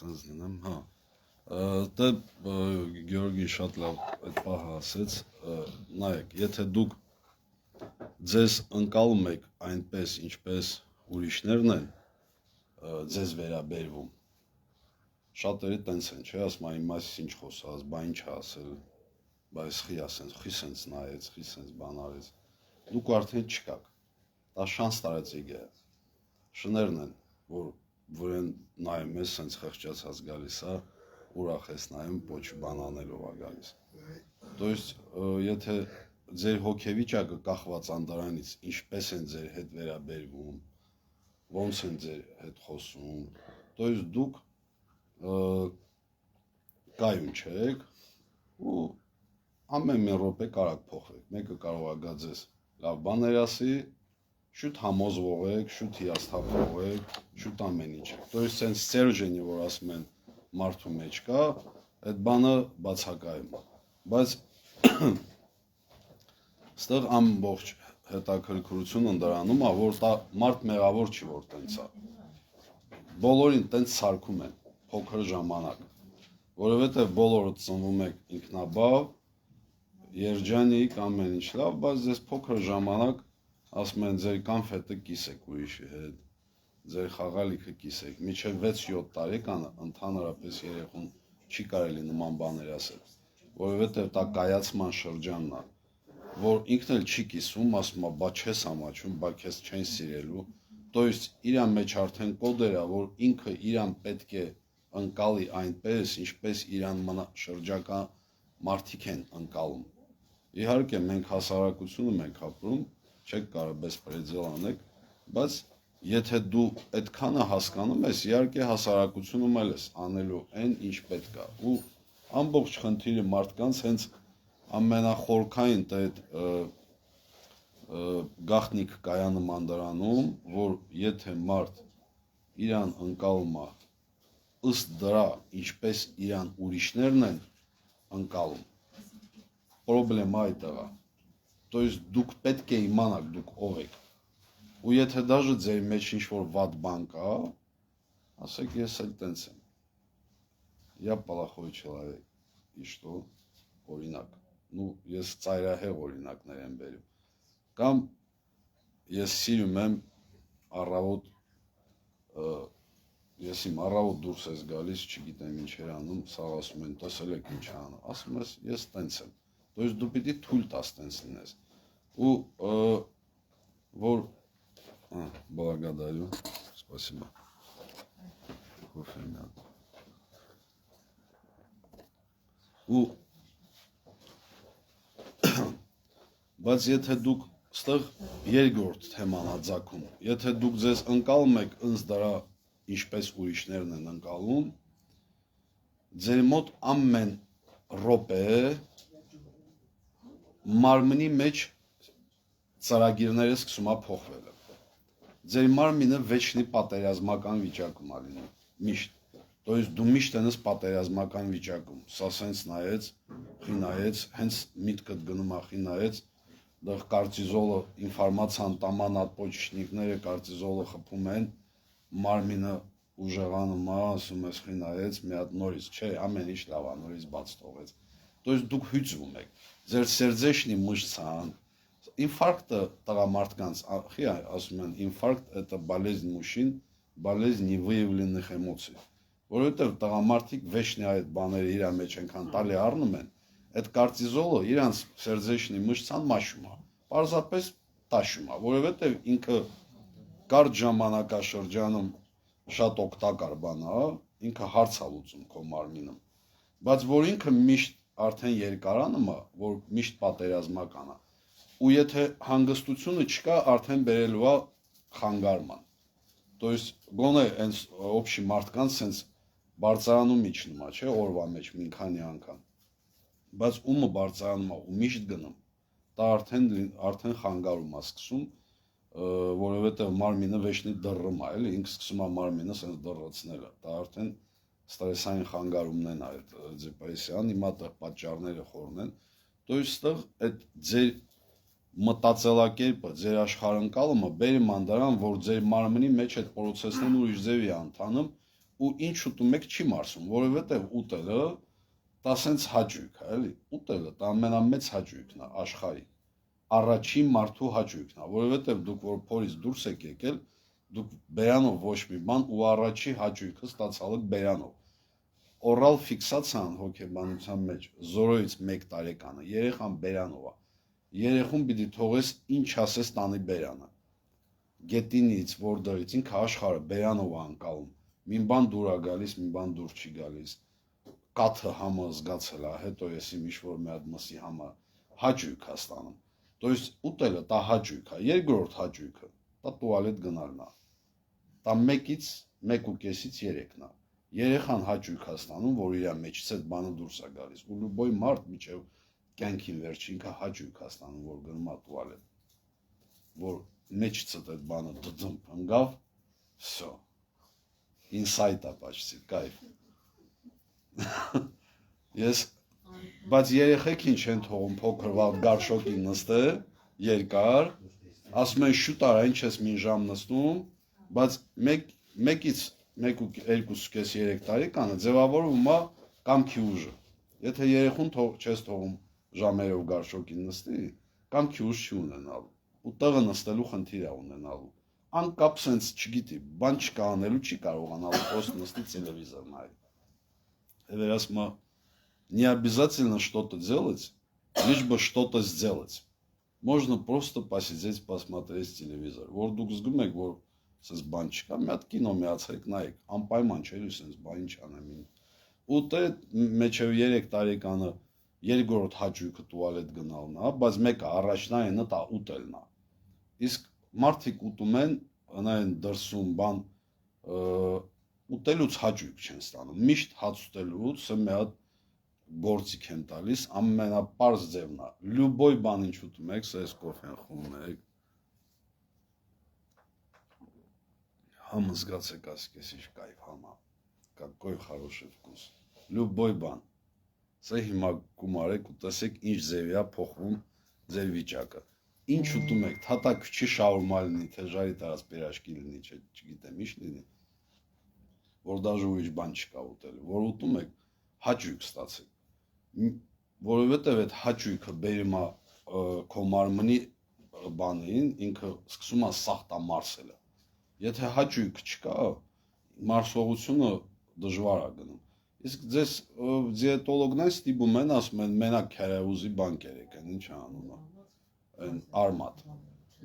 սենց դնեմ, հա։ Դե Գյորգի շատ լավ այդ պահը ասեց, նայեք, եթե դուք ձեզ ընկալում եք այնպես, ինչպես ուրիշներն են ձեզ վերաբերվում, շատերի տենց են, չէ, ասում այն մասից ինչ խոսած, բա ինչ ասել, բայց խի ասենց, խի սենց նայեց, խի սենց բան արեց, դուք արդեն չկաք, դա շանս տարեց եկե, շներն են, որ են նայում ես, սենց խեղճացած գալիս է, ուրախ ես նայում, ոչ բան անելով է գալիս, то есть, եթե ձեր հոգեվիճակը կախված անդրանից, ինչպես են ձեր հետ վերաբերվում, ոնց են ձեր հետ խոսում, то есть դուք կայուն չեք ու ամեն մի րոպե կարող փոխվեք, մեկը կարող է գա ձեզ լավ բաներ ասի, շուտ համոզվող եք, շուտ հիասթափվող եք, շուտ ամեն ինչ եք, то есть սենց Սերժենի, որ ասում են մարդու մեջ կա, այդ բանը բացակայում է, բայց ստեղ ամբողջ հետաքրքրությունը դրանում է, որ մարդ մեղավոր չի, որ տենց է, բոլորին տենց սարքում են, փոքր ժամանակ, որովհետև բոլորը ծնվում եք ինքնաբավ, երջանիկ, ամեն ինչ լավ, բայց ձեզ փոքր ժամանակ ասում են ձեր կանֆետը կիսեք ուրիշի հետ, ձեր խաղալիքը կիսեք, մինչև 6-7 տարեկան ընդհանրապես երեխուն չի կարելի նման բաներ ասել, որովհետև դա կայացման շրջանն է, որ ինքն էլ չի կիսում, ասում է, բա չես ամաչում, բա քեզ չեն սիրելու, то есть իրան մեջ արդեն կոդեր է, որ ինքը իրան պետք է ընկալի այնպես, ինչպես իրան շրջակա մարդիկ են ընկալում։ Իհարկե մենք հասարակությունում ենք ապրում, չեք կարող բեսպրեդել անեք, բայց եթե դու այդքանը հասկանում ես, իհարկե հասարակությունում էլ ես անելու այն, ինչ պետք է։ Ու ամբողջ խնդիրը մարդկանց հենց ամենախորքային այդ գաղտնիք կայանում անդրանում, որ եթե մարդ իրան ընկալում է ըստ դրա, ինչպես իրան ուրիշներն են ընկալում, պրոբլեմը այդտեղ է, то есть դուք պետք է իմանաք դուք ով եք, ու եթե դաժե ձեր մեջ ինչ-որ վատ բան կա, ասեք ես էլ տենց եմ, я плохой человек, и что, օրինակ, ну ես ծայրահեղ օրինակներ եմ բերում, կամ ես սիրում եմ առավոտ, ես իմ առավոտ դուրս ես գալիս, չգիտեմ ինչ էր անում, սաղ ասում են, տեսել եք ինչ անում, ասում ես, ես տենց եմ, то есть դու պիտի թույլ տաս տենց լինես, ու որ, благодарю, спасибо, кофе мяд, ու, բայց եթե դուք ստեղ երկրորդ թեման է ձգում, եթե դուք ձեզ ընկալում եք ըստ դրա, ինչպես ուրիշներն են ընկալում, ձեր մոտ ամեն րոպե մարմնի մեջ ծրագիրները սկսում է փոխվել։ Ձեր մարմինը վեճնի պատերազմական վիճակում է լինում, միշտ։ То есть դու միշտ ես պատերազմական վիճակում, սա սենց նայեց, խի նայեց, հենց միտքդ գնում է խի նայեց, դեռ կորտիզոլը ինֆորմացիան տաման ատպոչնիկները կորտիզոլը խփում են, մարմինը ուժեղանում է, ասում ես խի նայեց, մի հատ նորից, չէ, ամեն ինչ լավ է, նորից բաց թողեց։ То есть դուք հյուծվում եք, ձեր сердечный мышцան, ինֆարկտը տղամարդկանց, խի ասում են, ինֆարկտ это болезнь мужчин, болезнь невыявленных эмоций, որովհետև տղամարդիկ վեճնի այդ բաները իր մեջ այնքան տալի առնում են, այդ կորտիզոլը իրանց сердечный մышцան մաշում է, պարզապես տաշում է, որովհետև ինքը կարճ ժամանակաշրջանում շատ օգտակար բան է, ինքը հարց է լուծում քո մարմինում, բայց որ ինքը միշտ արդեն երկարանում է, որ միշտ պատերազմական է, ու եթե հանգստությունը չկա, արդեն բերելու է խանգարման, то есть գոնե այնց общий մարդկանց sense բարձրանում իջնում է, չէ, օրվա մեջ մի քանի անգամ, բայց ումը բարձրանում է ու միշտ գնում, դա արդեն խանգարում է սկսում, որովհետև մարմինը վեճնի դռռում է, էլի, ինքը սկսում է մարմինը sense դռռացնելը, դա արդեն ստրեսային խանգարումն են այդ դեպրեսիան, հիմա դա պատճառները խորն են, то есть ստեղ այդ ձեր մտածելակերպը, ձեր աշխարհընկալումը բերում ան դրան, որ ձեր մարմնի մեջ այդ process-ն ուրիշ ձևի է ընթանում, ու ինչ ուտում եք չի մարսում, որովհետև ուտելը դա սենց հաճույք է, էլի, ուտելը դա ամենամեծ հաճույքն է աշխարհի, առաջին մարդու հաճույքն է, որովհետև դուք որ փորից դուրս եք եկել, դուք բերանով ոչ մի բան ու առաջի հաճույքը ստացալ եք բերանով։ Օրալ ֆիքսացիան հոգեբանության մեջ 0-ից 1 տարեկանը երեխան բերանով է։ Երեխուն պիտի թողես ինչ ասես տանի բերանը։ Գետինից, որտեղից ինքը աշխարհը բերանով է անցալում։ Մին բան դուր է գալիս, մին բան դուր չի գալիս։ Կաթը համը զգացել է, հետո եսի ինչ-որ մի հատ մսի համը հաճույք է ստանում։ То есть ուտելը դա հաճույք է, երկրորդ հաճույքը դա տուալետ գնալն է։ Դա 1-ից 1.5-ից 3-ն է։ Երեխան հաճույք է ստանում, որ իր մեջից այդ բանը դուրս է գալիս։ Ու լուբոյ մարդ միջև կյանքին վերջին ինքը հաճույք է ստանում, որ գնում է տուալետ։ Որ մեջից այդ բանը դդում ընկավ, всё։ Ինսայթ է почти, кайֆ։ Ես բայց երեխեք ինչ են թողում փոքր վաղ գարշոկին նստե, երկար, ասում են շուտ արա, ինչ ես մին ժամ նստում, բայց 1-ից 1.5-3 տարեկանը ձևավորվում է կամքի ուժը։ Եթե երեխուն չես թողում ժամերով գարշոկին նստի, կամքի ուժ չի ունենալու, ու տեղը նստելու խնդիր է ունենալու։ Անկապ սենց, չգիտի, բան չկա անելու, չի կարողանալու պոստ նստի телевизор նայ։ Ասում не обязательно что-то делать, лишь бы что-то сделать. Можно просто посидеть, посмотреть телевизор. Որ դուք զգում եք, որ սենց բան չկա, մի հատ կինո միացեք, նայեք, անպայման չէ, սենց բան ինչ անեմ։ Ու դե մեջև 3 տարեկանը երկրորդ հաճույքը տուալետ գնալն է, բայց մեկը առաջնայինը դա ուտելն է։ Իսկ մարդիկ ուտում են, նայեն դրսում բան ուտելուց հաճույք չեն ստանում։ Միշտ հաց ուտելուց սա մի հատ գործիք են տալիս, ամենապարզ ձևն է։ Լյուբոյ բան ինչ ուտում եք, սա էս կոֆեն խմում եք։ Համը զգացեք ասկեսիչ կայֆ համա, какой хороший вкус։ Լյուբոյ բան։ Սա հիմա գումարեք ու տեսեք ինչ ձևի է փոխվում ձեր վիճակը։ Ինչ ուտում եք, թաթա քուչի շաուրմա լինի, թե ժարի տարած պերաշկի լինի, չգիտեմ, ինչ լինի, որ դաժե ուրիշ բան չկա ուտել, որ ուտում եք, հաճույք ստացեք, որովհետև այդ հաճույքը բերում է քո մարմնի բանին, ինքը սկսում է սախտամարսելը։ Եթե հաճույք չկա, մարսողությունը դժվար է գնում։ Իսկ ձեզ դիետոլոգներ ստիպում են, ասում են, մենակ քերեուզի բան կերեք, ինչ անունը։ Այն արմատ։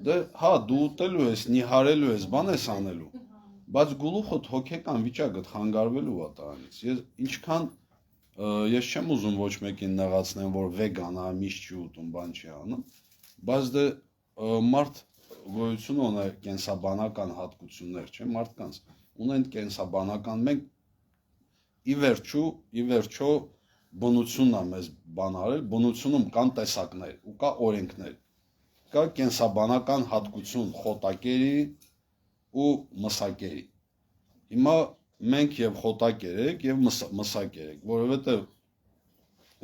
Դե հա դու ուտելու ես, նիհարելու ես, բան ես անելու, բայց գլուխդ հոգեկան վիճակդ խանգարվելու է դրանից։ Ես չեմ ուզում ոչ մեկին նեղացնեմ, որ վեգան է, միշտ չի ուտում, բան չի անում, բայց դե մարդ գոյություն ունի կենսաբանական հատկություններ, չէ՞, մարդկանց ունեն կենսաբանական, մենք ի վերջո բնությունն է մեզ բան արել, բնությունում կան տեսակներ ու կա օրենքներ։ Կա կենսաբանական հատկություն խոտակերի ու մսակերի։ Հիմա մենք եւ խոտակեր եք եւ մսակեր եք, որովհետեւ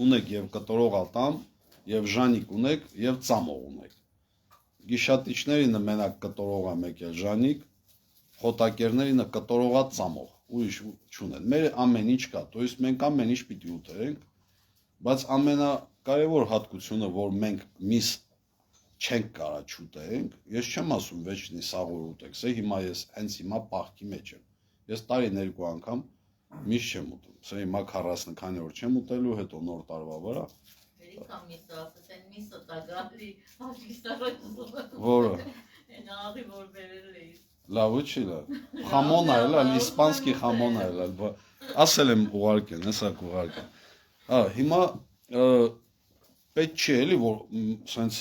ունեք եւ կտրող ատամ, եւ ժանիկ ունեք, եւ ծամող ունեք։ Գիշատիչներինը մենակ կտրող է մեկ էլ ժանիկ, խոտակերներինը կտրողա ծամող, ուրիշ չունեն։ Մեր ամեն ինչ կա, то есть մենք ամեն ինչ պիտի ուտենք, բայց ամենակարևոր հատկությունը, որ մենք միս չենք կարա չուտենք, ես չեմ ասում վեճնի սաղոր ուտեք, սա հիմա ես հենց հիմա պահքի մեջ եմ։ Ես տարին 2 անգամ միշտ չեմ ուտում, սա հիմա 40 քանի օր չեմ ուտելու, հետո նոր տարվա վրա։ Որը։ Լավ չի լավ։ Խամոն այլ, իսպանսկի խամոն այլ, ասել եմ ուղարկեն, հեսա կուղարկեն։ Հիմա պետք չի էլի, որ սենց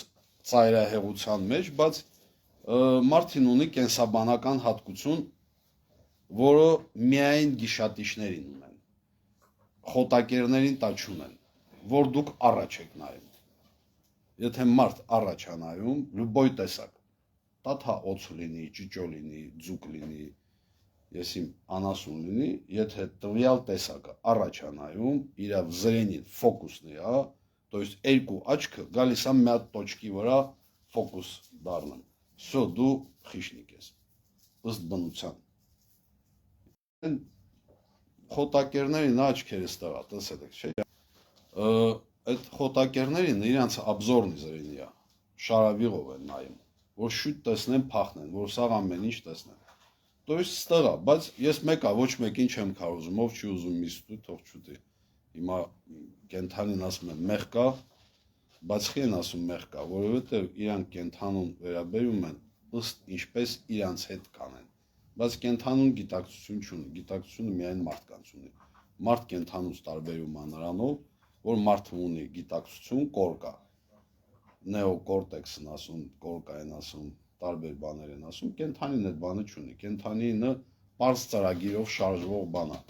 ծայրահեղության մեջ, բայց մարդին ունի կենսաբանական հատկություն, որը միայն գիշատիչներին ունեն, խոտակերներին տա չունեն, որ դուք առաջ եք նայում։ Եթե մարդ առաջ է նայում, լյուբոյ տեսակ, տաթա օծ լինի, ճիճո լինի, ձուկ լինի, ես իմ անասուն լինի, եթե տվյալ տեսակը առաջ է նայում, իր զրենին ֆոկուսն է, то есть երկու աչքը գալիս է մի հատ տոճկի վրա ֆոկուս դառնում։ Всё, դու խիշնիկ ես։ Ըստ բնության։ խոտակերներին աչքերը ստեղա, տեսել եք, չէ՞։ Այդ խոտակերներին իրանց обзорный зрение շարավիղով են նայում, որ շուտ տեսնեն, փախնեն, որ սաղ ամեն ինչ տեսնեն։ То есть ստեղա, բայց ես մեկա ոչ մեկին չեմ քարոզում, ով չի ուզում միստու, թող չուտի։ Հիմա կենթանին ասում են մեղ կա, բացի են ասում մեղ կա, որովհետև իրանք կենթանուն վերաբերում են ըստ ինչպես իրանց հետ կանեն։ Բայց կենթանուն գիտակցություն չունի, գիտակցությունը միայն մարդկանց ունի։ Մարդ կենթանուց տարբերում է նրանով, որ մարդը ունի գիտակցություն, կորկա, նեոկորտեքսն ասում, կորկա են ասում, տարբեր բաներ են ասում, կենթանին այդ բանը չունի, կենթանինը պարզ ծրագիրով շարժվող բան է։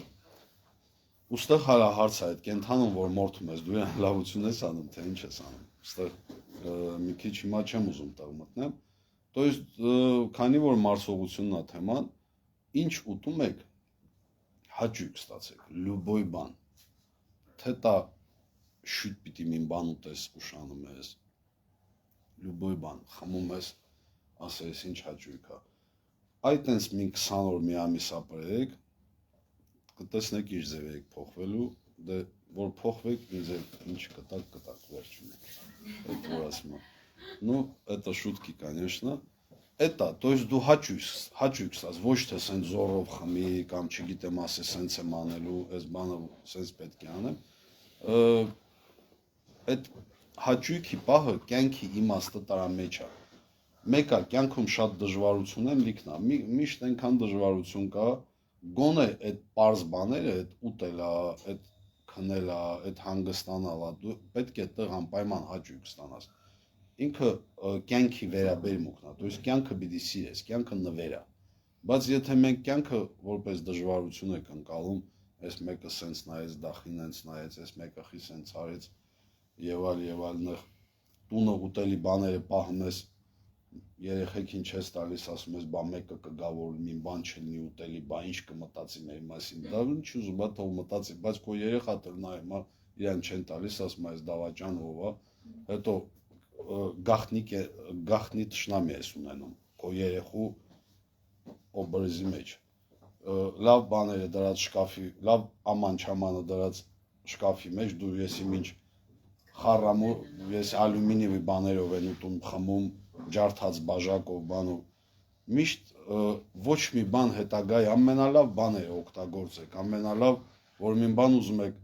Ուստեղ հալա հարց է, այդ կենթանուն, որ մորթում ես, դու իրան լավություն ես անում, թե ինչ ես անում։ Ուստեղ մի քիչ հիմա չեմ ուզում տեղ մտնեմ։ То есть, քանի որ մարսողությունն է թեման, ինչ ուտում եք, հաճույք ստացեք, լյուբոյ բան, թե տա շուտ պիտի մին բան ուտես ուշանում ես, լյուբոյ բան, խմում ես, ասես ինչ հաճույք է, այդ ենց մին 20 օր մի ամիս ապրեք, կտեսնեք ինչ ձև եք փոխվելու, դե որ փոխվեք, ինձ ինչ կտակ, վերջում եք, այդ որ ասում է, ну, это шутки, конечно, это, то есть դու հաճույք ստաս, ոչ թե սենց զորով խմի, կամ չգիտեմ ասես սենց եմ անելու, այս բանը սենց պետք է անեմ, այդ հաճույքի պահը կյանքի իմաստը տարա մեջ է, մեկը կյանքում շատ դժվարություն են լիքնա, միշտ այնքան դժվարություն կա, գոնե այդ պարզ բաները, այդ ուտելա, այդ քնելա, այդ հանգստանալա, դու պետք է տեղ անպայման հաճույք ստանաս, ինքը կյանքի վերաբերմունքն է, то есть կյանքը պիտի սիրես, կյանքը նվեր է, բայց եթե մենք կյանքը որպես դժվարություն եք ընկալում, այս մեկը սենց նայեց, դախին հենց նայեց, այս մեկը խի սենց արեց, եւ այլ նեղ տունը ուտելի բաները պահում ես, երեխեքին չես տալիս, ասում ես, բա մեկը կգա, որ մի բան չլինի ուտելի, բա ինչ կմտածի մեր մասին, դա ինչ ուզում է թող մտածի, բայց քո երեխա դեռ նայ, հիմա իրան չեն տալիս, ասում այս դավաճան ով է, հետո գախնի տշնամի ես ունենում, քո երեխու օբրեզի մեջ, լավ բաները դրած շկաֆի, լավ աման չամանը դրած շկաֆի մեջ, դու ես իմ ինչ խառամու, ես ալյումինիումի բաներով են ուտում, խմում, ջարդած բաժակով բանով, միշտ ոչ մի բան հետագայի ամենալավ բաները օգտագործեք, ամենալավ, որ մին բան ուզում եք,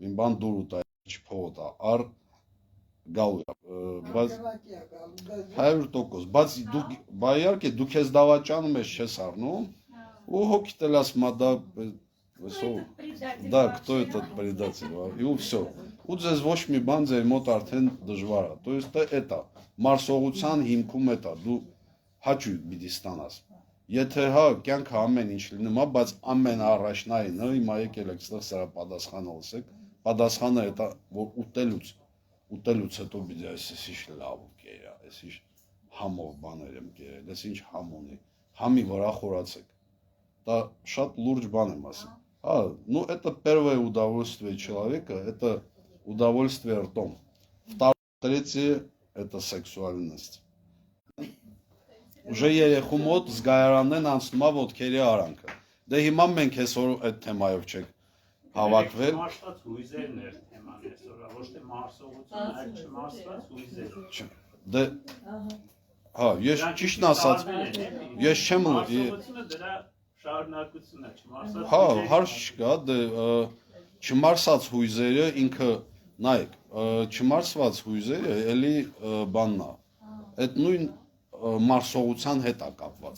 մին բան դուր ուտա, չփողոտ է, առ գալու է, բայց 100%, բայց բա իհարկե դու քեզ դավաճանում ես չես առնում, ու հոգիդ էլ ասում է դա, да, кто этот предатель, и все. Ու ձեզ ոչ մի բան ձեր մոտ արդեն դժվար է, то есть это մարսողության հիմքում էտա, դու հաճույք պիտի ստանաս, եթե հա կյանքը ամեն ինչ լինում է, բայց ամեն առաջնայինը, հիմա եկել եք ստեղ սրա պատասխանը լսեք, պատասխանը էտա, որ ուտելուց հետո պիտի այս ինչ լավ կերա, այս ինչ համով բաներ եմ կերել, այս ինչ համ ունի, համի վրա խորացեք, դա շատ լուրջ բան եմ ասում, ну это первое удовольствие человека, это удовольствие ртом, третье это սեքսուալնեստ, Ուժե երեխու մոտ զգայարանեն անցնում է ոտքերի արանքը, դե հիմա մենք այսօր այդ թեմայով չեք հավաքվել, Մարսված հույզերն էր թեման այսօր, ոչ թե մարսողություն, այլ չմարսված հույզեր, դե, հա, ես ճիշտն ասած, ես չեմ մարսողությունը դրա շարունակությունն է, չմարսված հա, հարց չկա, դե չմարսած հույզերը ինքը, նայեք, չմարսված հույզերը էլի բանն է, այդ նույն մարսողության հետ է կապված,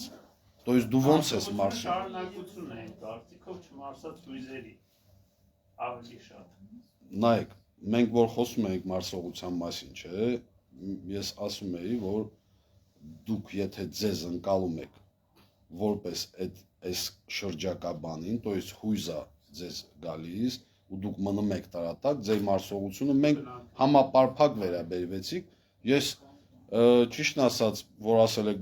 то есть դու ոնց ես մարսում, շարունակությունն է, կարծիքով չմարսած հույզերի, ավելի շատ, նայեք, մենք որ խոսում ենք մարսողության մասին, չէ, ես ասում էի, որ դուք եթե ձեզ ընկալում եք որպես այս շրջակա բանին, то есть հույզա ձեզ գալիս ու դուք մնում եք տարատակ, ձեր մարսողությունը մենք համապարփակ վերաբերվեցիք, ես ճիշտն ասած, որ ասել եք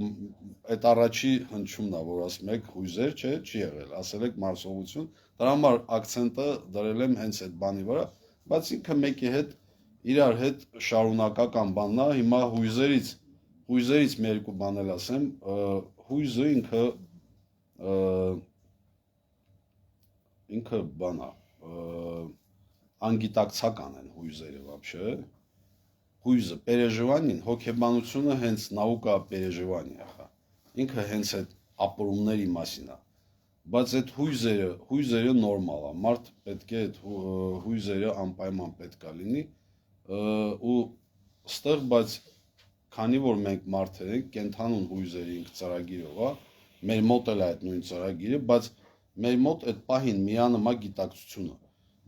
այդ առաջի հնչումն է, որ ասում եք հույզեր, չէ, չի եղել, ասել եք մարսողություն, դրա համար ակցենտը դրել եմ հենց այդ բանի վրա, բայց ինքը մեկի հետ իրար հետ շարունակական բանն է, հիմա հույզերից մի երկու բան էլ ասեմ, հույզը ինքը ինքը բանա անգիտակցական են հույզերը вообще հույզը переживание հոգեբանությունը հենց նауկա переживание է ինքը հենց այդ ապրումների մասին է բայց այդ հույզերը նորմալ է մարդ պետք է այդ հույզերը անպայման պետք է լինի ու ստեղ բայց քանի որ մենք մարդեր ենք կենթանուն հույզերի ինք ծրագիրով է մեր մոտ էլ է այդ նույն ծրագիրը բայց մեր մոտ այդ պահին միանում է գիտակցությունը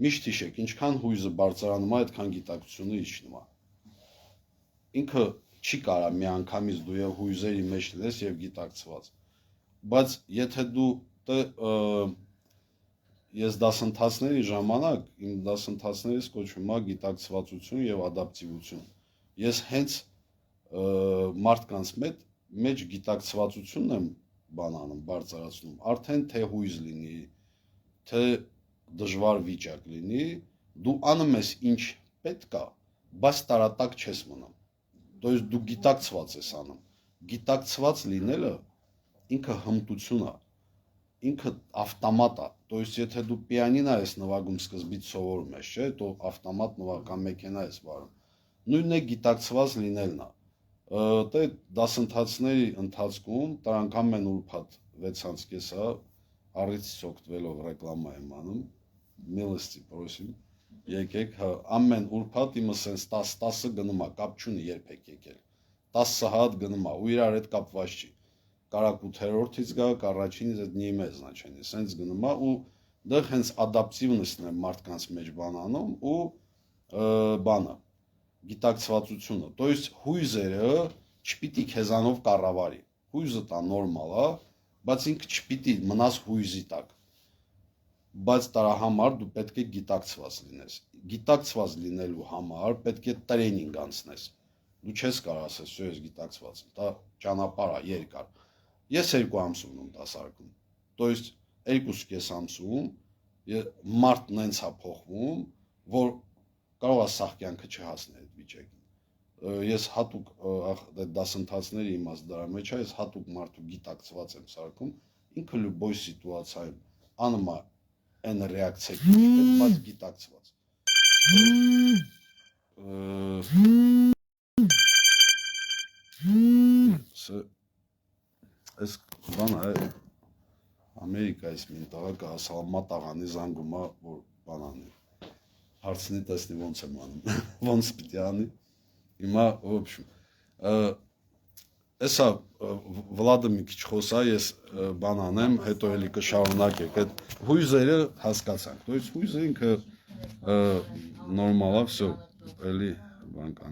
միշտ հիշեք ինչքան հույզը բարձրանում է այդքան գիտակցությունը իջնում է ինքը չի կարա միանգամից դու եւ հույզերի մեջ լինես եւ գիտակցված բայց եթե դու ես դասընթացների ժամանակ իմ դասընթացներից կոչվում է գիտակցվածություն եւ ադապտիվություն ես հենց մարդկանց մեջ գիտակցվածությունն եմ բանանում բարձրացնում արդեն թե հույզ լինի թե դժվար վիճակ լինի դու անում ես ինչ պետք է բայց տարատակ չես մնում то есть դու գիտակցված ես անում գիտակցված լինելը ինքը հմտություն է ինքը ավտոմատ է то есть եթե դու պիանինա ես նվագում սկզբից սովորում ես չէ то ավտոմատ նվագական մեքենա ես վարում նույնն է գիտակցված լինելն է Դե դասընթացների ընթացքում դրանք ամեն ուրբաթ 6:30 առիթից օգտվելով ռեկլամա եմ անում միլости просим եկեք ամեն ուրբաթ իմը sense 10-10-ը գնում է կապ չունի երբ եք եկել 10 հատ գնում է ու իրար հետ կապված չի կարակ 8-րդից գա առաջինից այդ նի մեծ значение sense գնում է ու դեռ հենց ադապտիվնեսն է մարդկանց մեջ բանանում ու բանը գիտակցվածությունը, то есть հույզերը չպիտի քեզանով կառավարի։ Հույզը տա նորմալ է, բայց ինքը չպիտի մնաս հույզի տակ։ Բայց դրա համար դու պետք է գիտակցված լինես։ Գիտակցված լինելու համար պետք է տրեյնինգ անցնես։ Դու չես կարող ասես, «Սո ես գիտակցված եմ»։ Դա ճանապարհ է երկար։ Ես 2 ամսում եմ դասարկում։ То есть 2.5 ամսում մարդն այնց է փոխվում, որ կարող է սաղ կյանքը չհասնի այդ վիճակին։ Ես հատուկ դասընթացների իմաստ դրա մեջ է, ես հատուկ մարդու գիտակցված եմ սարքում, ինքը լյուբոյ սիտուացիայում անում է այն ռեակցիա բայց գիտակցված։ Այս բանը Ամերիկայից մի տղա Սալմա տաղանի զանգում է, որ բանանի հարցնի տեսնի ոնց եմ անում, ոնց պիտի անի, հիմա, в общем, էսա Վլադը մի քիչ խոսա, ես բան անեմ, հետո էլի կշարունակեք, այդ հույզերը հասկացանք, то есть հույզը ինքը նորմալ է, всё, էլի բան կան